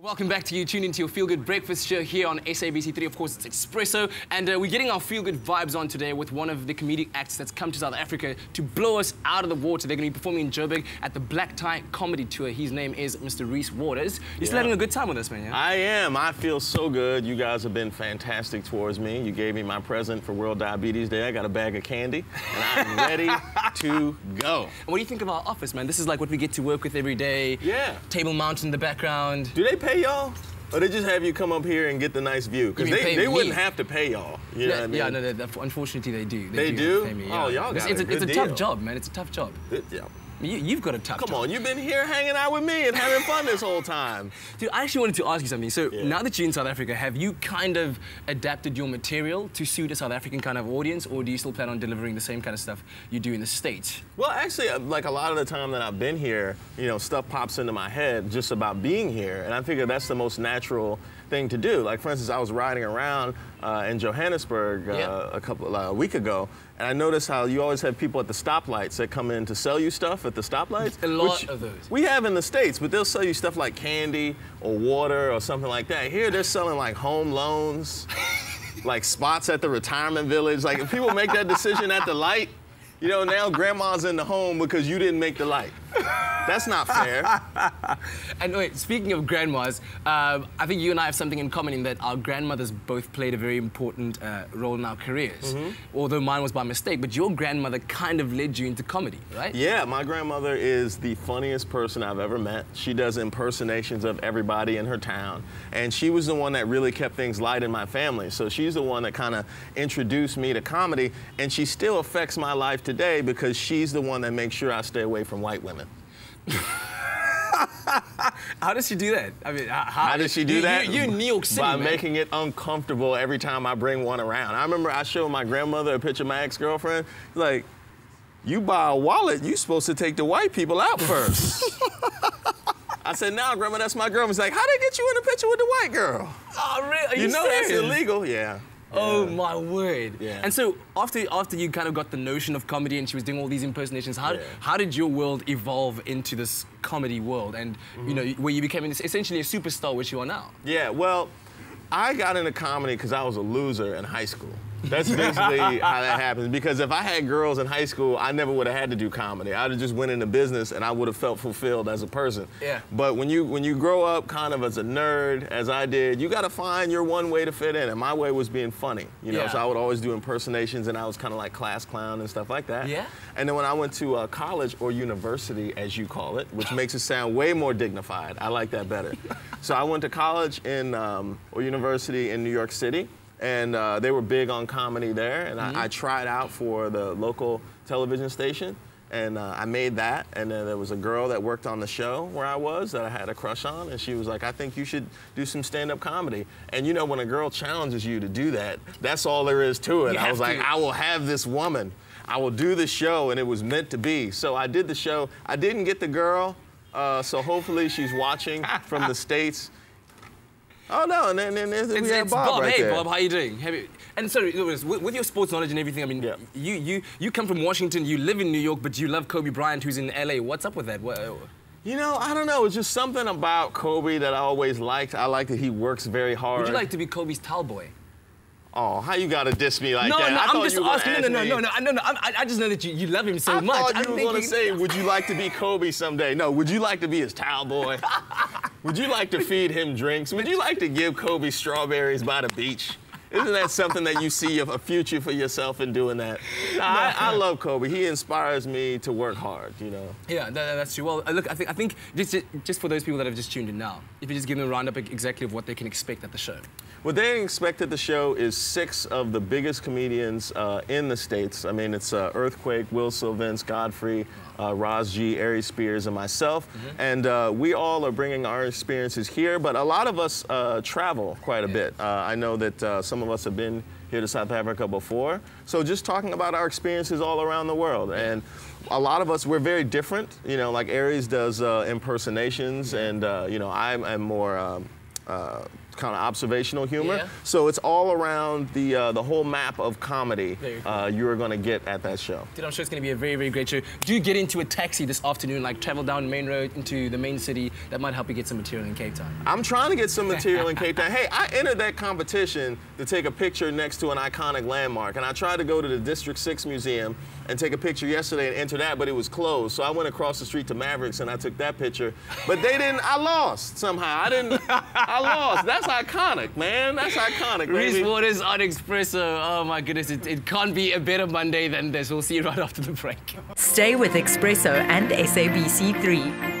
Welcome back to you. Tune into your Feel Good Breakfast show here on SABC3. Of course, it's eXpresso. And we're getting our Feel Good vibes on today with one of the comedic acts that's come to South Africa to blow us out of the water. They're going to be performing in Joburg at the Black Tie Comedy Tour. His name is Mr. Reese Waters. You're still having a good time with us, man, yeah? I am. I feel so good. You guys have been fantastic towards me. You gave me my present for World Diabetes Day. I got a bag of candy, and I'm ready to go. And what do you think of our office, man? This is like what we get to work with every day. Yeah. Table Mountain in the background. Do they pay y'all? Or they just have you come up here and get the nice view? Because they wouldn't have to pay y'all. You know what I mean? Yeah, no, unfortunately they do. They do? Pay me, yeah. Oh, y'all got it's a a tough job, man. It's a tough job. Yeah. You've got a tough job. Come on, you've been here hanging out with me and having fun this whole time. Dude, I actually wanted to ask you something. So now that you're in South Africa, have you kind of adapted your material to suit a South African kind of audience, or do you still plan on delivering the same kind of stuff you do in the States? Well, actually, like a lot of the time that I've been here, you know, stuff pops into my head just about being here, and I figure that's the most natural thing to do. Like, for instance, I was riding around in Johannesburg a week ago, and I noticed how you always have people at the stoplights that come in to sell you stuff at the stoplights. A lot of those. We have in the States, but they'll sell you stuff like candy or water or something like that. Here, they're selling like home loans, like spots at the retirement village. Like, if people make that decision at the light, you know, now grandma's in the home because you didn't make the light. That's not fair. And wait, speaking of grandmas, I think you and I have something in common in that our grandmothers both played a very important role in our careers. Although mine was by mistake, but your grandmother kind of led you into comedy, right? Yeah, my grandmother is the funniest person I've ever met. She does impersonations of everybody in her town. And she was the one that really kept things light in my family. So she's the one that kind of introduced me to comedy, and she still affects my life today because she's the one that makes sure I stay away from white women. How does she do that? I mean, how does she do that? You're in New York City, By man. making it uncomfortable every time I bring one around. I remember I showed my grandmother a picture of my ex-girlfriend. Like, you buy a wallet, you're supposed to take the white people out first. I said, "No, Grandma, that's my girl." She's like, "How they get you in a picture with the white girl?" Oh, really? Are you know serious? That's illegal. Yeah. Oh, my word. Yeah. And so after you kind of got the notion of comedy and she was doing all these impersonations, how did your world evolve into this comedy world and, you know, where you became essentially a superstar, which you are now? Yeah, well, I got into comedy because I was a loser in high school. That's basically how that happens. Because if I had girls in high school, I never would have had to do comedy. I'd have just went into business and I would have felt fulfilled as a person. Yeah. But when you grow up kind of as a nerd, as I did, you got to find your one way to fit in. And my way was being funny. You know, so I would always do impersonations, and I was kind of like class clown and stuff like that. Yeah. And then when I went to college, or university, as you call it, which makes it sound way more dignified. I like that better. So I went to college or university in New York City. And they were big on comedy there, and I tried out for the local television station, and I made that, and then there was a girl that worked on the show where I was that I had a crush on, and she was like, "I think you should do some stand-up comedy." And you know, when a girl challenges you to do that, that's all there is to it. I was like, I will have this woman. I will do the show, and it was meant to be. So I did the show. I didn't get the girl, so hopefully she's watching from the States. Oh, no, and then we have Bob right there. Hey, Bob, how you doing? And so, with your sports knowledge and everything, I mean, you come from Washington, you live in New York, but you love Kobe Bryant, who's in LA. What's up with that? You know, I don't know. It's just something about Kobe that I always liked. I like that he works very hard. Would you like to be Kobe's towel boy? Oh, how you gotta diss me like that? No, I'm just asking. No. I just know that you love him so much. I thought you were gonna say, would you like to be Kobe someday? No, would you like to be his towel boy? Would you like to feed him drinks? Would you like to give Kobe strawberries by the beach? Isn't that something that you see a future for yourself in doing that? I love Kobe. He inspires me to work hard, you know. Yeah, that's true. Well, look, I think just for those people that have just tuned in now, if you just give them a roundup exactly of what they can expect at the show. What they expect at the show is 6 of the biggest comedians in the States. I mean, it's Earthquake, Will Sylvince, Godfrey, Roz G, Ari Spears, and myself. And we all are bringing our experiences here, but a lot of us travel quite a bit. I know that some of us have been here to South Africa before. So just talking about our experiences all around the world. And a lot of us, we're very different. You know, like Aries does impersonations, and, you know, I'm more kind of observational humor. Yeah. So it's all around the whole map of comedy Cool. you are going to get at that show. Dude, I'm sure it's going to be a very, very great show. Do you get into a taxi this afternoon, like travel down Main Road into the main city? That might help you get some material in Cape Town. I'm trying to get some material in Cape Town. Hey, I entered that competition to take a picture next to an iconic landmark, and I tried to go to the District 6 Museum and take a picture yesterday and enter that, but it was closed. So I went across the street to Mavericks and I took that picture. But they didn't, I lost somehow. I lost. That's iconic, man. That's iconic, Reese baby. Waters on eXpresso. Oh my goodness, it can't be a better Monday than this. We'll see you right after the break. Stay with eXpresso and SABC3.